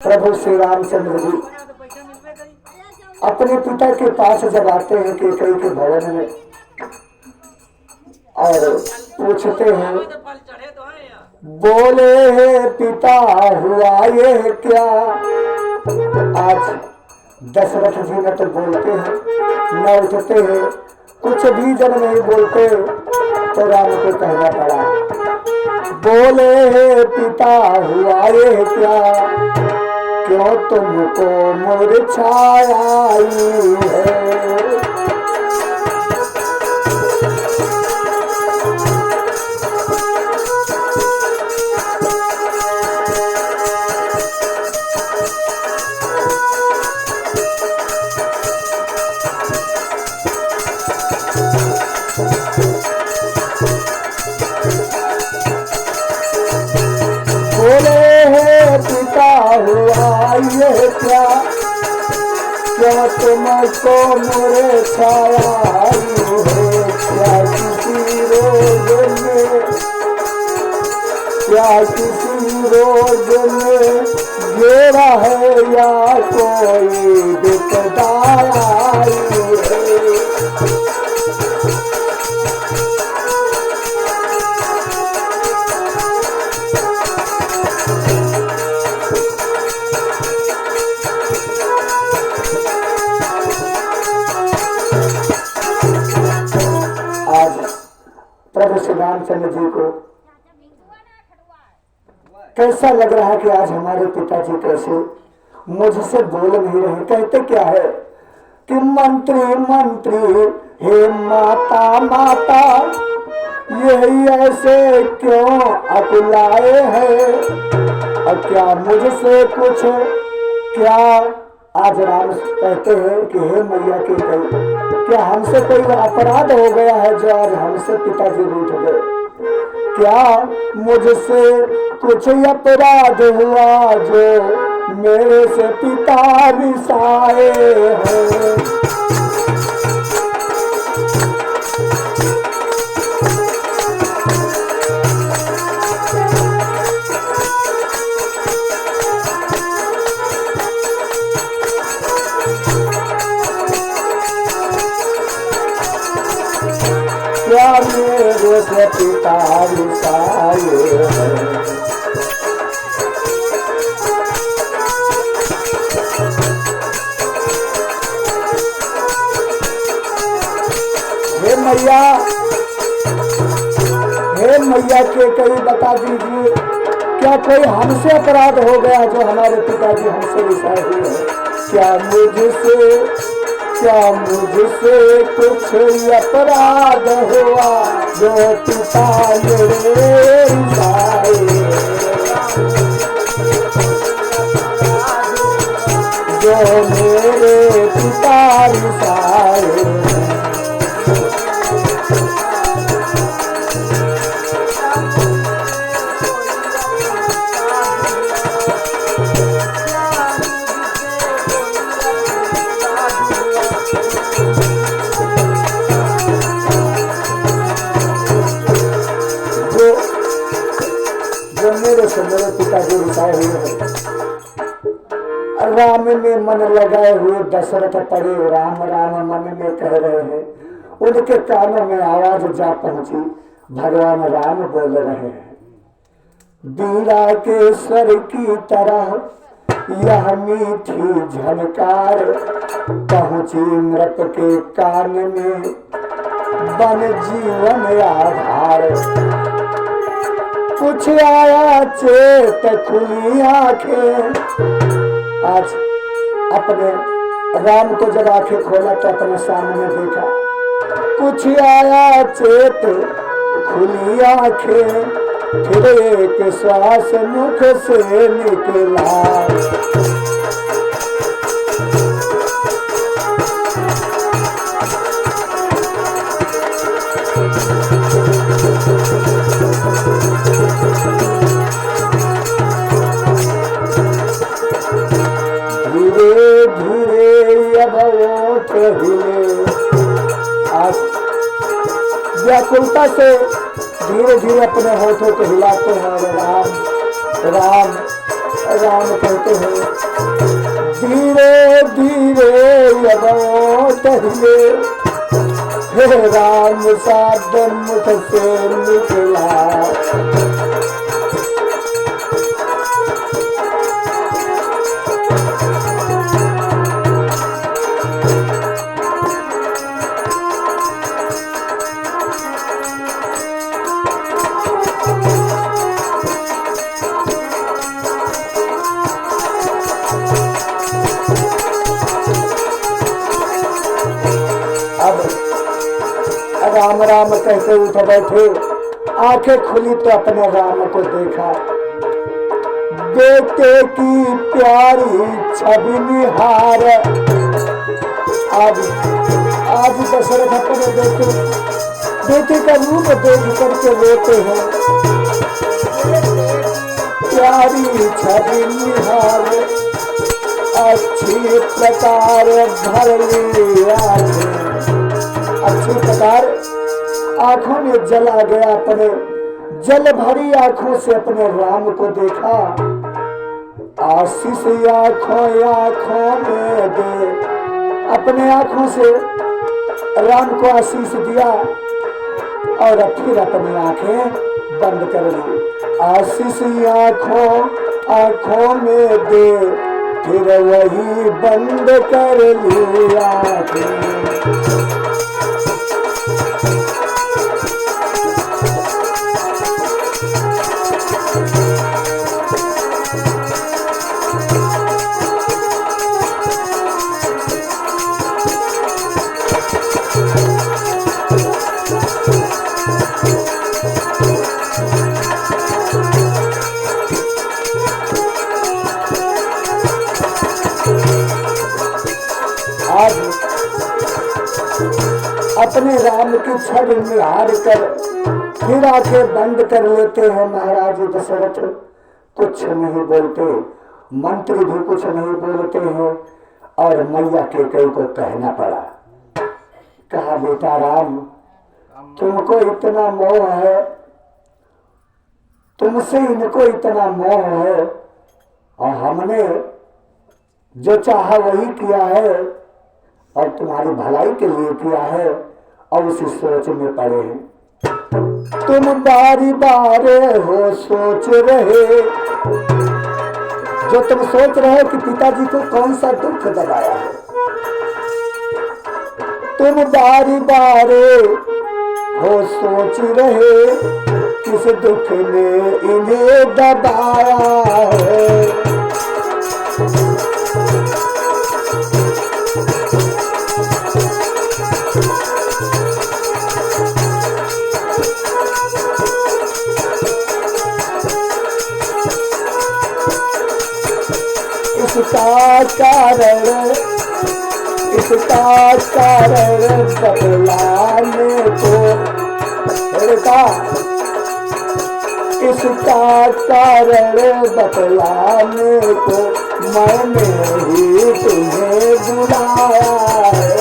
प्रभु श्री रामचंद्र जी अपने पिता के पास जब आते हैं कैकेयी के भवन में और पूछते हैं, बोले है पिता हुआ ये क्या। आज दशरथ जी न तो बोलते हैं न उठते हैं, कुछ भी जब नहीं बोलते तो राम को कहना पड़ा, बोले है पिता हुआ ये क्या, क्यों तुमको मुरझाई है। हुआ ये क्या, क्यों तुमको मुरझाया है। क्या किसी रोज में, क्या किसी रोज में घेरा है या कोई दिखदाया है। प्रभु श्री रामचंद्र जी को कैसा लग रहा है कि आज हमारे पिताजी कैसे मुझसे बोल नहीं रहे। कहते क्या है कि मंत्री मंत्री हे माता माता, यही ऐसे क्यों अकुलाए हैं। और क्या मुझसे कुछ, क्या आज राम कहते हैं कि हे मैया के कई, क्या हमसे कोई अपराध हो गया है जो आज हमसे पिताजी रूठ गए। क्या मुझसे कुछ अपराध हुआ जो मेरे से पिता रिसाए हैं। क्या मेरे से पिता रिसाए हैं। हे मैया, हे मैया के कई बता दीजिए, क्या कोई हमसे अपराध हो गया जो हमारे पिताजी हमसे रिसाए हुए हैं। क्या मुझसे कुछ अपराध हुआ जो पिता मेरे रिसाए, जो मेरे पिता रिसाए। मेरे पिताजी रिसाए हुए हैं। राम में मन लगाए हुए दशरथ पड़े राम राम मन में कह रहे हैं। उनके कानों में आवाज जा पहुंची, भगवान राम बोल रहे हैं। बीड़ा के स्वर की तरह यह मीठी झनकार पहुंची नृप के कान में, बन जीवन आधार। कुछ आया चेत खुली आंखें। आज अपने राम को जब आंखें खोला तो अपने सामने देखा, कुछ आया चेत खुली आंखें। फिर एक श्वास मुख से निकला, धीरे धीरे अब ओठ हिले। आज व्याकुलता से धीरे धीरे अपने होठों को हिलाते हैं। राम राम राम कहते हैं धीरे धीरे अबोतरिए हे राम साधन मुठ से निकला। राम राम कहते उठ बैठे, आंखें खुली तो अपने राम को देखा। बेटे की प्यारी छवि निहार, आज दशरथ अपने बेटे का रूप देख करके रोते हैं। प्यारी छवि निहार अच्छी प्रकार भर लिया, अच्छी प्रकार आंखों में जल आ गया। अपने जल भरी आंखों से अपने राम को देखा। आशीष आंखों में दे, अपने आंखों से राम को आशीष दिया और फिर अपनी आंखें बंद कर ली। आशीष आंखों में दे, फिर वही बंद कर लिया। अपने राम की छवि निहार कर फिर आंखें बंद कर लेते हैं महाराज दशरथ। कुछ नहीं बोलते, मंत्री भी कुछ नहीं बोलते हैं और मैया केकई को कहना पड़ा। कहा बेटा राम, तुमको इतना मोह है, तुमसे इनको इतना मोह है और हमने जो चाहा वही किया है और तुम्हारी भलाई के लिए किया है और उसी सोच में पड़े हैं। तुम बारी बारे हो सोच रहे, जो तुम सोच रहे कि पिताजी को कौन सा दुख दबाया है। तुम बारी बारे हो सोच रहे किस दुख ने इन्हें दबाया है। इसका कारण बतलाने को, इसका कारण बतलाने को मैंने ही तुम्हें बुलाया है।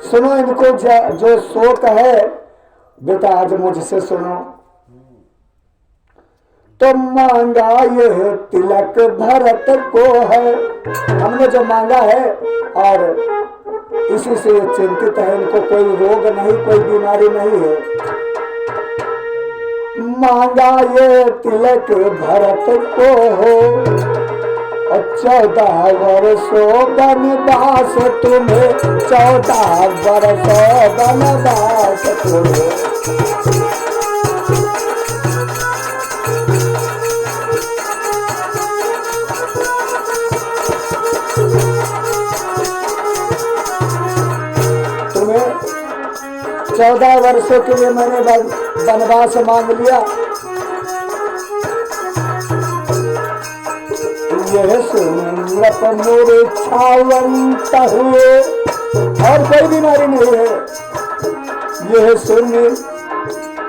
सुनो इनको जो शोक है बेटा, आज मुझसे सुनो। तो मांगा ये तिलक भरत को है, हमने जो मांगा है और इसी से चिंतित है। इनको कोई रोग नहीं, कोई बीमारी नहीं है। मांगा ये तिलक भरत को हो और 14 वर्षों वनवास तुम्हें, 14 वर्षों वनवास तुम्हें। तुम्हें 14 वर्षों के लिए मैंने वनवास मांग लिया। यह सुनत मूर्छावंत हुए, और कोई बीमारी नहीं है। यह सुन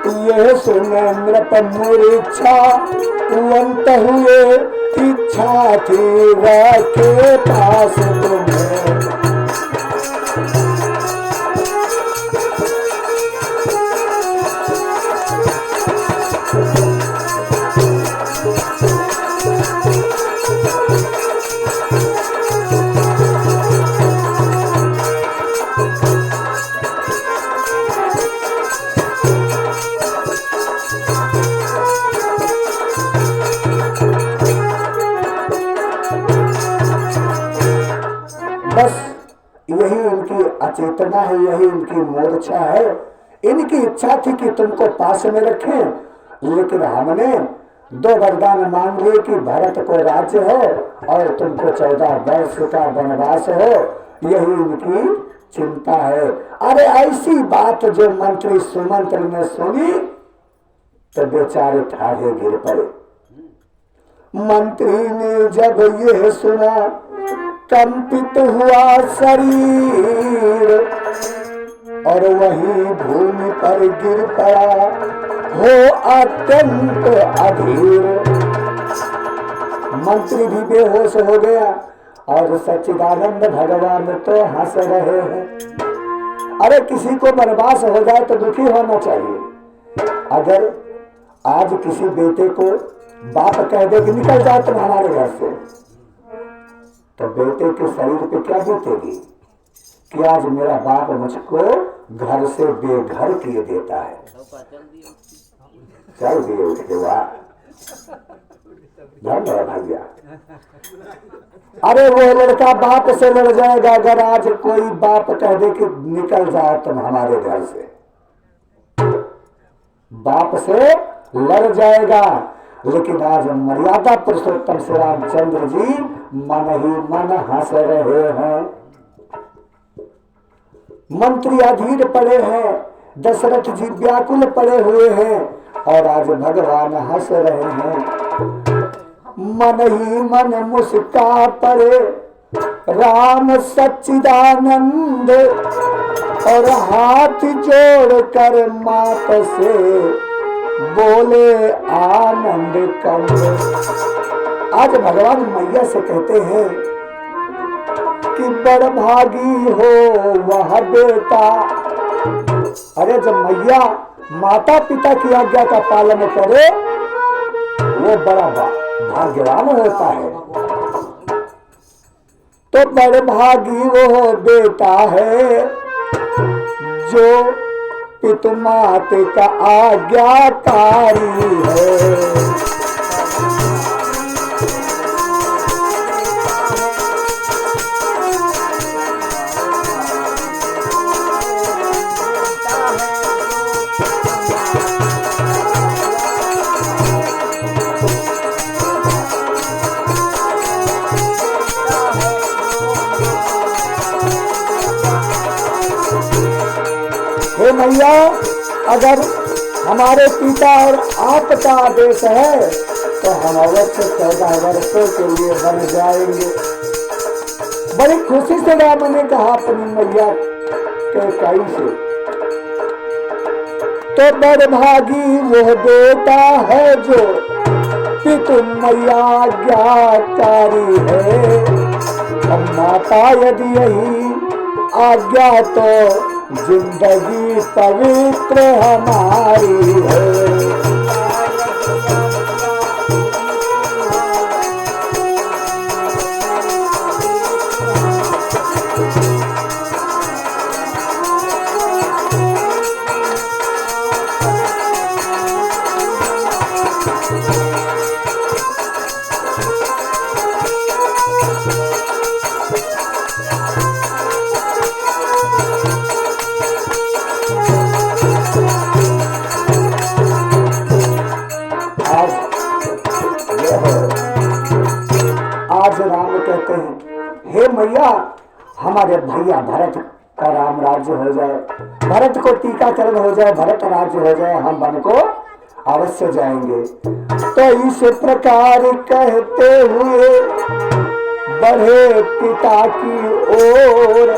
यह सुने नृप मूर्छा वंत हुए, इच्छा थी रखे पास तुम्हें। बस यही इनकी अचेतना है, यही इनकी मूर्छा है। इनकी इच्छा थी कि तुमको पास में रखें, लेकिन हमने दो वरदान मांग लिए कि भरत को राज्य हो और तुमको 14 वर्ष का वनवास हो। यही इनकी चिंता है। अरे ऐसी बात जो मंत्री सुमंत्र ने सुनी तो बेचारे ठाढ़े गिर पड़े। मंत्री ने जब ये सुना कंपित हुआ शरीर और वहीं भूमि पर गिर पड़ा हो अत्यंत अधीर। मंत्री भी बेहोश हो गया और सच्चिदानंद भगवान तो हंस रहे हैं। अरे किसी को वनवास हो जाए तो दुखी होना चाहिए। अगर आज किसी बेटे को बाप कह दे कि निकल जाए तुम हमारे घर से, तो बेटे के शरीर पे क्या बीतेगी कि आज मेरा बाप मुझको घर से बेघर किए देता है। चल दिए उठ के वाह भैया। अरे वो लड़का बाप से लड़ जाएगा अगर आज कोई बाप कह दे कि निकल जाए तुम हमारे घर से, बाप से लड़ जाएगा। लेकिन आज मर्यादा पुरुषोत्तम श्री रामचंद्र जी मन ही मन हंस रहे हैं। मंत्री अधीर पड़े हैं, दशरथ जी व्याकुल पड़े हुए हैं और आज भगवान हंस रहे हैं। मन ही मन मुस्का पड़े राम सच्चिदानंद और हाथ जोड़ कर मात से बोले आनंद कंद। आज भगवान मैया से कहते हैं कि बड़ भागी हो वह बेटा। अरे जब मैया माता पिता की आज्ञा का पालन करे वो बड़ा भाग्यवान होता है। तो बड़ भागी वो बेटा है जो पितु मात का आज्ञाकारी है। हे मैया, अगर हमारे पिता और आपका आदेश है तो हम अवश्य 14 वर्षों के लिए बन जाएंगे। बड़ी खुशी से राम ने कहा अपनी मैया के कई से, तो बड़ भागी वो बेटा है जो पितु मैया आज्ञाकारी है। अब माता यदि यही आज्ञा तो जिंदगी पवित्र हमारी है। आज राम कहते हैं, हे मैया, हमारे भैया भरत का राम राज्य हो जाए, भरत को टीकाकरण हो जाए, भरत राज्य हो जाए, हम वन को अवश्य जाएंगे। तो इस प्रकार कहते हुए बढ़े पिता की ओर,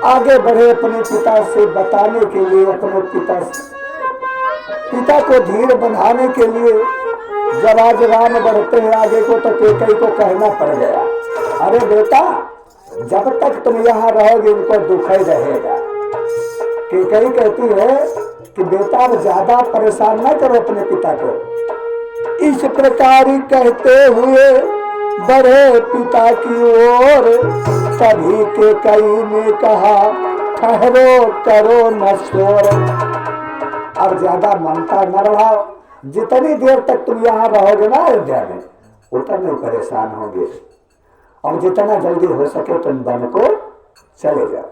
आगे बढ़े अपने पिता से बताने के लिए, अपने पिता से पिता को धीर बंधाने के लिए जब आज राम बढ़ते हैं आगे को तो कैकेयी को कहना पड़ गया, अरे बेटा जब तक तुम यहाँ रहोगे इनको दुख ही रहेगा। कैकेयी कहती है कि बेटा अब ज्यादा परेशान ना करो अपने पिता को। इस प्रकार कहते हुए बढ़े पिता की ओर, तभी कैकेयी ने कहा ठहरो करो न शोर। अब ज्यादा ममता न बढ़ाओ, जितनी देर तक तुम यहाँ रहोगे ना अयोध्या में उतने परेशान होंगे, और जितना जल्दी हो सके तुम वन को चले जाओ।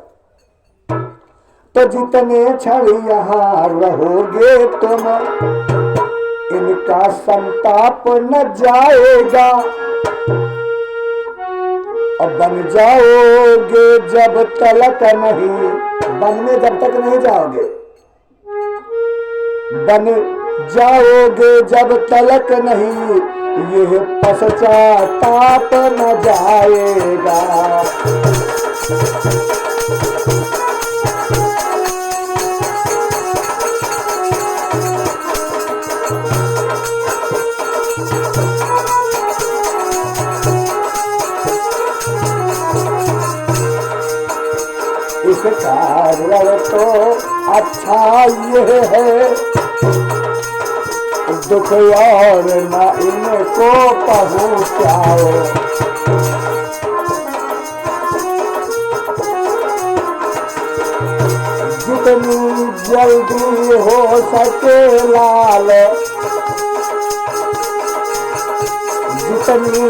तो जितने क्षण यहाँ रहोगे तुम इनका संताप न जाएगा, और बन जाओगे जब तलक नहीं, वन में जब तक नहीं जाओगे, बन जाओगे जब तलक नहीं, यह पश्चाताप न जाएगा। इस कारण तो अच्छा ये है दुख और न इनको पहुँचाओ। जितनी जल्दी हो सके लाल, जितनी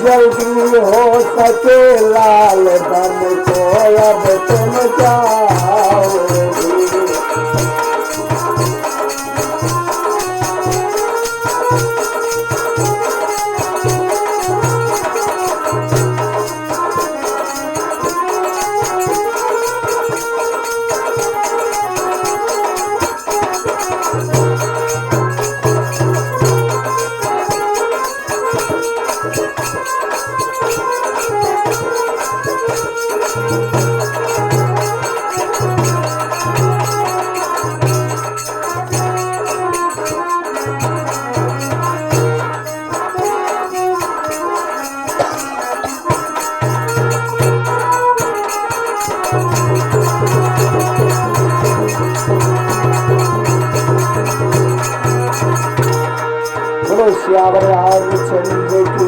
जल्दी हो सके लाल बन को अब तुम जाओ। श्यावर रामचंद्र की